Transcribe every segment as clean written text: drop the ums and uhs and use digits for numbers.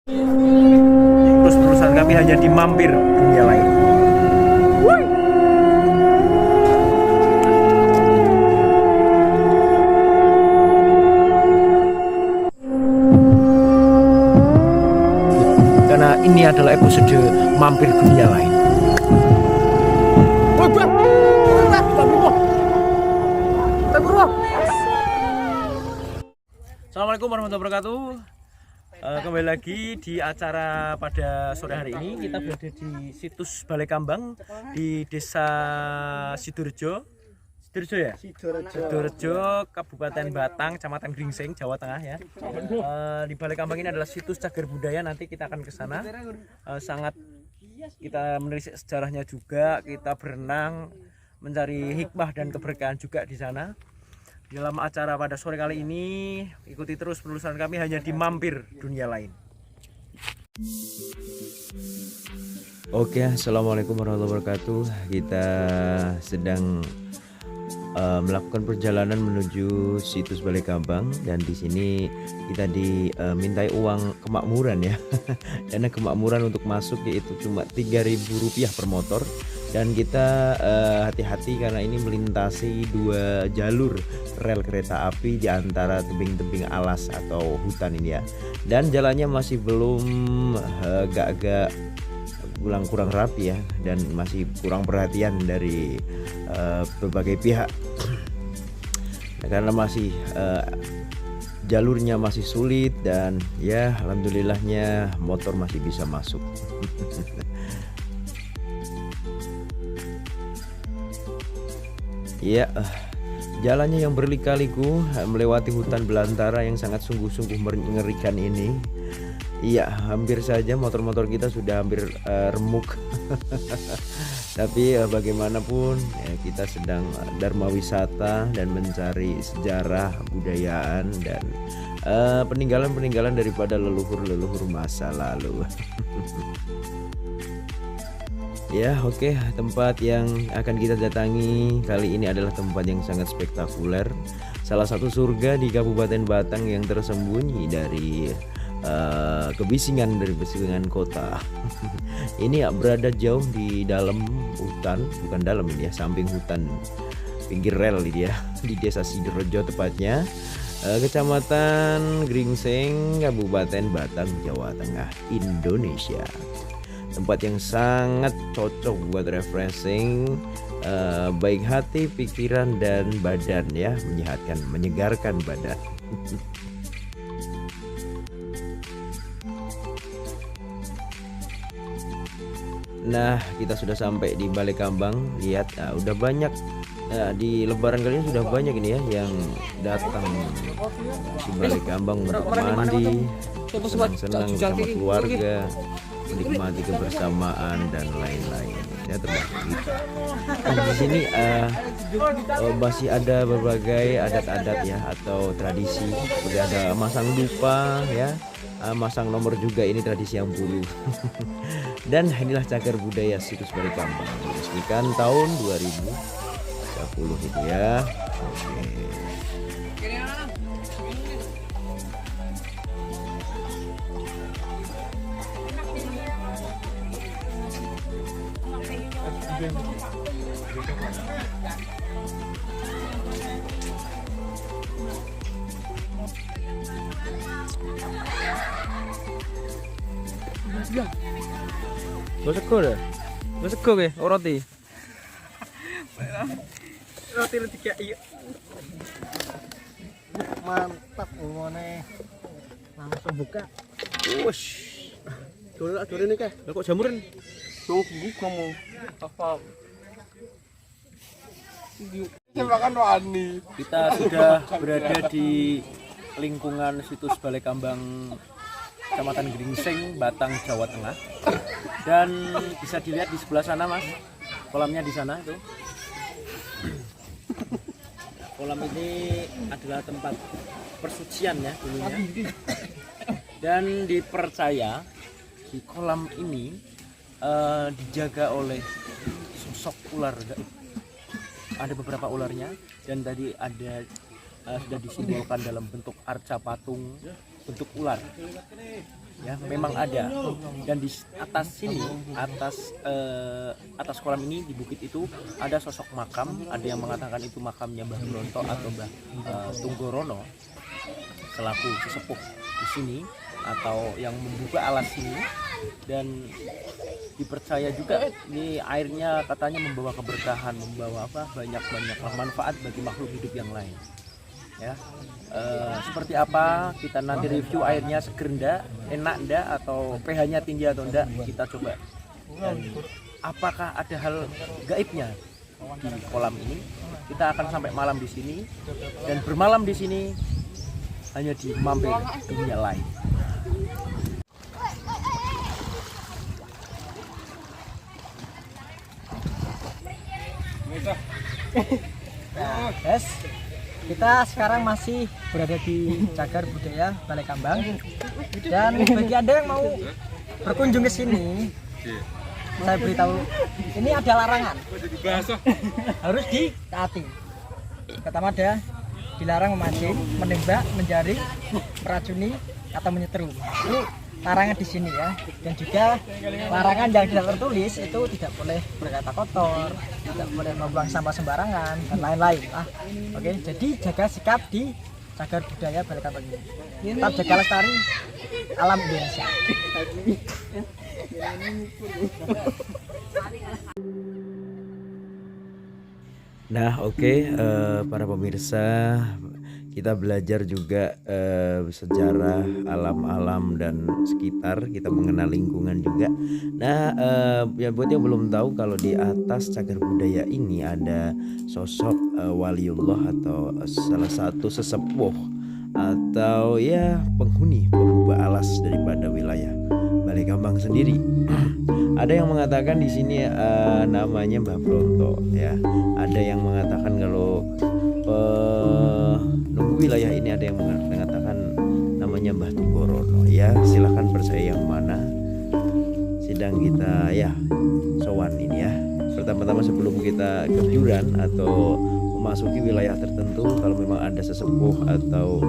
Terus-terusan kami hanya di mampir dunia lain. Karena ini adalah episode mampir dunia lain. Assalamualaikum warahmatullahi wabarakatuh. Kembali lagi di acara pada sore hari ini. Kita berada di situs Balai Kambang di Desa Sidorejo. Sidorejo ya? Sidorejo, Kabupaten Batang, Kecamatan Gringsing, Jawa Tengah ya. Di Balai Kambang ini adalah situs cagar budaya. Nanti kita akan ke sana. Sangat kita menelisik sejarahnya juga. Kita berenang, mencari hikmah dan keberkahan juga di sana. Dalam acara pada sore kali ini, ikuti terus penelusuran kami hanya di mampir dunia lain. Oke, assalamualaikum warahmatullahi wabarakatuh. Kita sedang melakukan perjalanan menuju situs Balai Kambang, dan di sini kita dimintai uang kemakmuran ya. Dana kemakmuran untuk masuk yaitu cuma Rp3.000 per motor. Dan kita hati-hati karena ini melintasi dua jalur rel kereta api di antara tebing-tebing alas atau hutan ini ya. Dan jalannya masih belum agak-agak kurang rapi ya, dan masih kurang perhatian dari berbagai pihak. Nah, karena masih jalurnya masih sulit, dan ya alhamdulillahnya motor masih bisa masuk. Ya, jalannya yang berliku-liku melewati hutan belantara yang sangat sungguh-sungguh mengerikan ini. Iya, hampir saja motor-motor kita sudah hampir remuk. Tapi bagaimanapun ya, kita sedang dharma wisata dan mencari sejarah, budayaan, dan peninggalan-peninggalan daripada leluhur-leluhur masa lalu. Ya, oke. Tempat yang akan kita datangi kali ini adalah tempat yang sangat spektakuler. Salah satu surga di Kabupaten Batang yang tersembunyi dari kebisingan kota. Ini berada jauh di dalam hutan, bukan dalam ini ya, samping hutan, pinggir rel ini ya, di Desa Sidorejo tepatnya, Kecamatan Gringsing, Kabupaten Batang, Jawa Tengah, Indonesia. Tempat yang sangat cocok buat refreshing, baik hati, pikiran, dan badan ya, menyehatkan, menyegarkan badan. Nah, kita sudah sampai di Balai Kambang. Lihat, udah banyak di Lebaran kali ini sudah banyak ini ya yang datang di Balai Kambang untuk mandi, senang-senang sama keluarga, menikmati kebersamaan dan lain-lain ya, termasuk itu. Dan di sini masih ada berbagai adat-adat ya atau tradisi, seperti ada masang dupa ya, masang nomor juga, ini tradisi yang bulu. Dan inilah cagar budaya situs Balai Kambang, diresmikan tahun 2010 itu ya. Oke. Gak sego ke roti. Roti tiga iya. Mantap ngomongnya, langsung buka. Wush. Dole ini kah? Lah kok jamuran? Tunggu kamu apa? Makan wani. Kita sudah berada di lingkungan situs Balai Kambang Kecamatan Gringsing, Batang, Jawa Tengah. Dan bisa dilihat di sebelah sana, Mas. Kolamnya di sana itu. Kolam ini adalah tempat persucian ya dulunya. Dan dipercaya di kolam ini dijaga oleh sosok ular. Ada beberapa ularnya, dan tadi ada sudah disimbolkan dalam bentuk arca patung bentuk ular. ya memang ada. Dan di atas sini, atas kolam ini di bukit itu ada sosok makam. Ada yang mengatakan itu makamnya Mbah Bronto atau Mbah Tunggorono selaku sesepuh di sini atau yang membuka alas ini. Dan dipercaya juga ini airnya katanya membawa keberkahan, membawa banyak manfaat bagi makhluk hidup yang lain. Ya, seperti apa kita nanti review airnya, seger ndak, enak ndak, atau pH-nya tinggi atau ndak, kita coba. Dan apakah ada hal gaibnya di kolam ini? Kita akan sampai malam di sini dan bermalam di sini hanya di mampir dunia lain. Guys, kita sekarang masih berada di Cagar Budaya Balai Kambang. Dan bagi Anda yang mau berkunjung ke sini, saya beritahu, ini ada larangan. Harus ditaati. Pertama ada dilarang memancing, menembak, menjaring, meracuni, atau menyeteru. Ini larangan di sini ya. Dan juga larangan yang tidak tertulis itu tidak boleh berkata kotor, tidak boleh membuang sampah sembarangan dan lain-lain. Oke, jadi jaga sikap di Cagar Budaya Balai Kambang ini. Tetap jaga lestari alam Indonesia. Nah, oke, para pemirsa, kita belajar juga sejarah alam-alam dan sekitar, kita mengenal lingkungan juga. Nah, ya buat yang belum tahu, kalau di atas Cagar Budaya ini ada sosok waliullah atau salah satu sesepuh atau ya penghuni pembuka alas daripada wilayah Balai Kambang sendiri. Ada yang mengatakan di sini namanya Mbah Bronto ya. Ada yang mengatakan kalau nunggu wilayah ini ada yang mengatakan namanya Mbah Tunggorono ya. Silahkan percaya yang mana. Sedang kita ya sowan ini ya. Pertama-tama sebelum kita kejuran atau memasuki wilayah tertentu, kalau memang ada sesepuh atau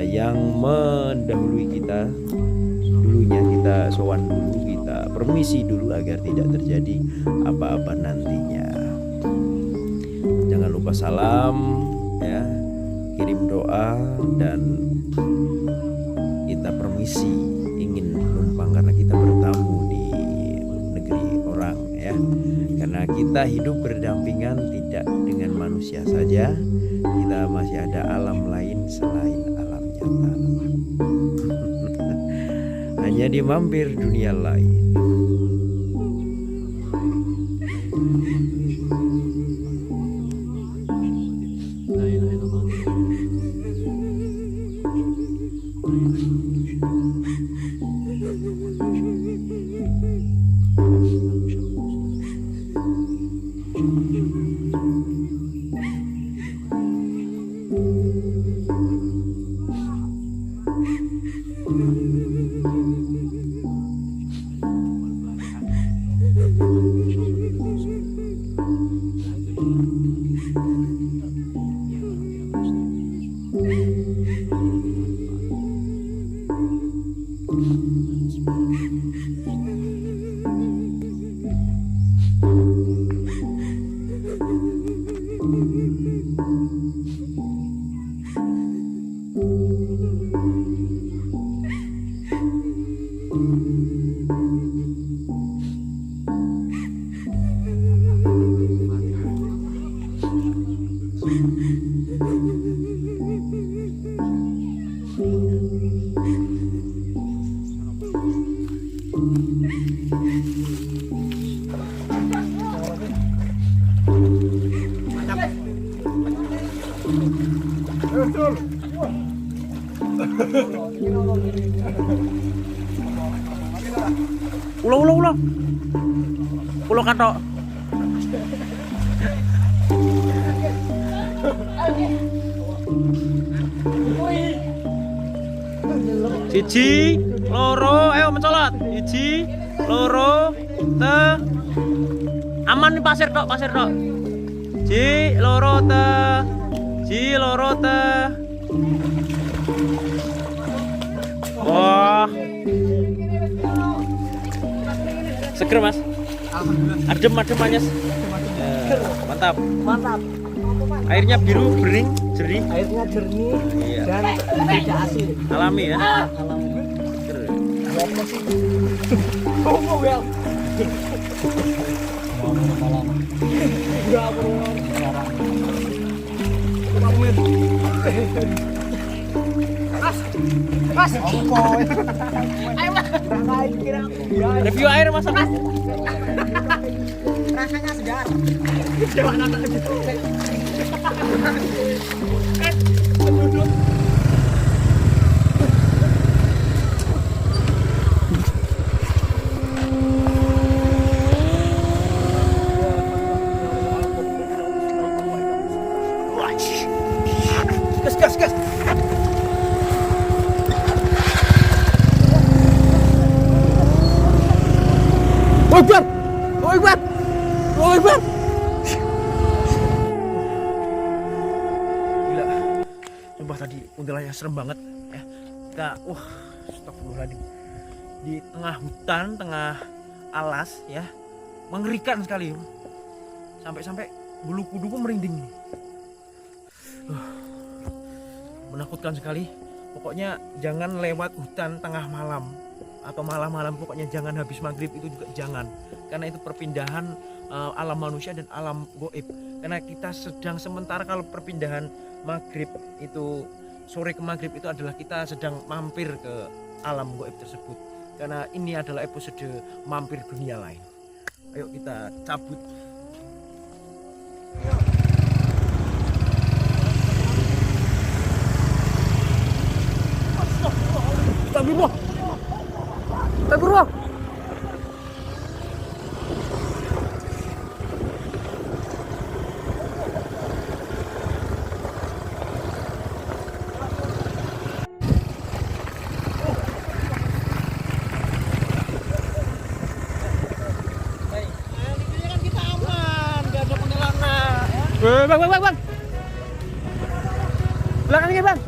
yang mendahului kita, dulunya kita sowan dulu, kita permisi dulu agar tidak terjadi apa-apa nantinya. Jangan lupa salam ya, kirim doa, dan kita permisi ingin numpang karena kita bertamu di negeri orang ya. Karena kita hidup berdampingan tidak dengan manusia saja, kita masih ada alam lain selain alam nyata. Hanya di mampir dunia lain. Ulo katok. Siji, loro, ayo mencolot. Siji, loro, te. Aman nih pasir tok. Ji, loro te. Wah. Seger Mas. Alhamdulillah. Adem Mas. Mantap. Mantap. Airnya biru, bening, jernih. Airnya jernih Iya. dan tidak asin. Alami ya. Alhamdulillah. Seger. Apa sih? Oh, well. Enggak perlu. Mas. Ayo Mas. Review air Mas. Rasanya segar. Gas. Oh, Akbar. Gila. Sumpah tadi kuntilanaknya serem banget ya. Kita astagfirullahaladzim. Di tengah hutan, tengah alas ya. Mengerikan sekali. Sampai bulu kuduku merinding. Menakutkan sekali. Pokoknya jangan lewat hutan tengah malam atau malam-malam, pokoknya jangan habis maghrib itu juga jangan, karena itu perpindahan alam manusia dan alam goib. Karena kita sedang sementara, kalau perpindahan maghrib itu sore ke maghrib itu adalah kita sedang mampir ke alam goib tersebut, karena ini adalah episode mampir dunia lain. Ayo kita cabut. Astagfirullah. Bang. Belakang ini, Bang.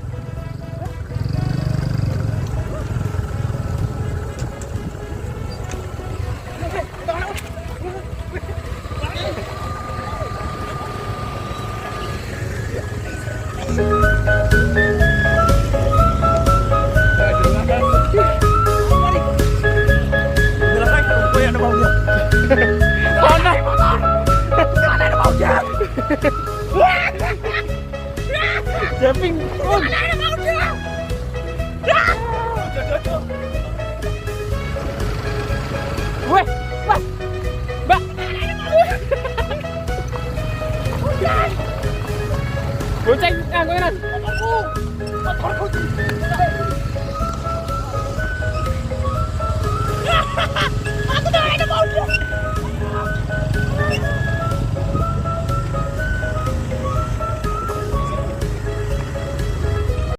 Jumping. Weh, Mbak. Boceng, nganggo